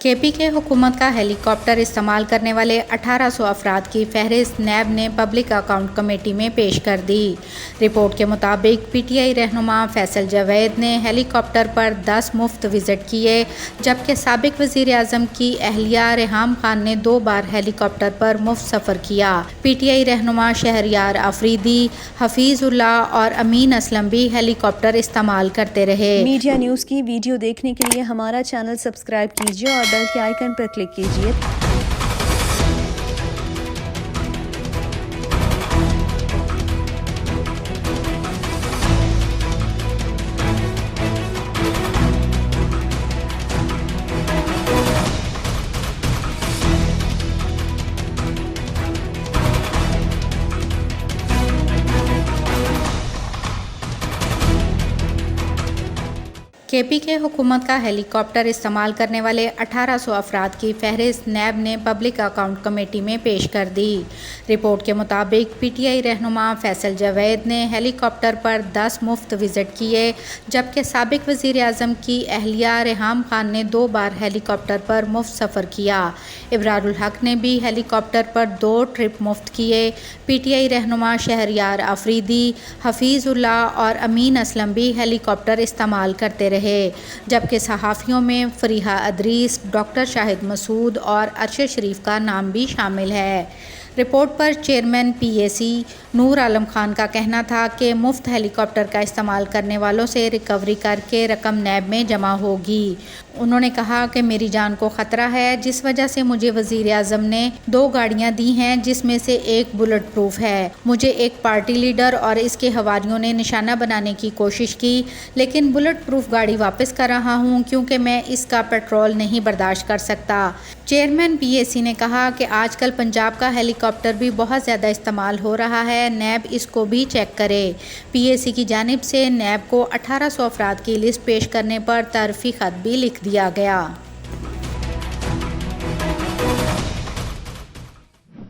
کے پی کے حکومت کا ہیلی کاپٹر استعمال کرنے والے 1800 افراد کی فہرست نیب نے پبلک اکاؤنٹ کمیٹی میں پیش کر دی۔ رپورٹ کے مطابق پی ٹی آئی رہنما فیصل جاوید نے ہیلی کاپٹر پر 10 مفت وزٹ کیے، جبکہ سابق وزیر اعظم کی اہلیہ ریحام خان نے 2 بار ہیلی کاپٹر پر مفت سفر کیا۔ پی ٹی آئی رہنما شہریار آفریدی، حفیظ اللہ اور امین اسلم بھی ہیلی کاپٹر استعمال کرتے رہے۔ میڈیا نیوز کی ویڈیو دیکھنے کے لیے ہمارا چینل سبسکرائب کیجیے اور بیل کے آئیکن پر کلک کیجیے۔ کے پی کے حکومت کا ہیلی کاپٹر استعمال کرنے والے 1800 افراد کی فہرست نیب نے پبلک اکاؤنٹ کمیٹی میں پیش کر دی۔ رپورٹ کے مطابق پی ٹی آئی رہنما فیصل جاوید نے ہیلی کاپٹر پر 10 مفت وزٹ کیے، جبکہ سابق وزیر اعظم کی اہلیہ ریحام خان نے 2 بار ہیلی کاپٹر پر مفت سفر کیا۔ ابرار الحق نے بھی ہیلی کاپٹر پر 2 ٹرپ مفت کیے۔ پی ٹی آئی رہنما شہریار آفریدی، حفیظ اللہ اور امین اسلم بھی ہیلی کاپٹر استعمال کرتے رہے، جبکہ صحافیوں میں فریحہ ادریس، ڈاکٹر شاہد مسعود اور ارشد شریف کا نام بھی شامل ہے۔ رپورٹ پر چیئرمین پی اے سی نور عالم خان کا کہنا تھا کہ مفت ہیلی کاپٹر کا استعمال کرنے والوں سے ریکوری کر کے رقم نیب میں جمع ہوگی۔ انہوں نے کہا کہ میری جان کو خطرہ ہے، جس وجہ سے مجھے وزیر اعظم نے 2 گاڑیاں دی ہیں، جس میں سے ایک بلٹ پروف ہے۔ مجھے ایک پارٹی لیڈر اور اس کے حواریوں نے نشانہ بنانے کی کوشش کی، لیکن بلٹ پروف گاڑی واپس کر رہا ہوں کیونکہ میں اس کا پیٹرول نہیں برداشت کر سکتا۔ چیئرمین پی اے سی نے کہا کہ آج کل پنجاب کا ہیلی کاپٹر بھی بہت زیادہ استعمال ہو رہا ہے، نیب اس کو بھی چیک کرے۔ پی اے سی کی جانب سے نیب کو 1800 افراد کی لسٹ پیش کرنے پر تعارفی خط بھی لکھ دیا گیا۔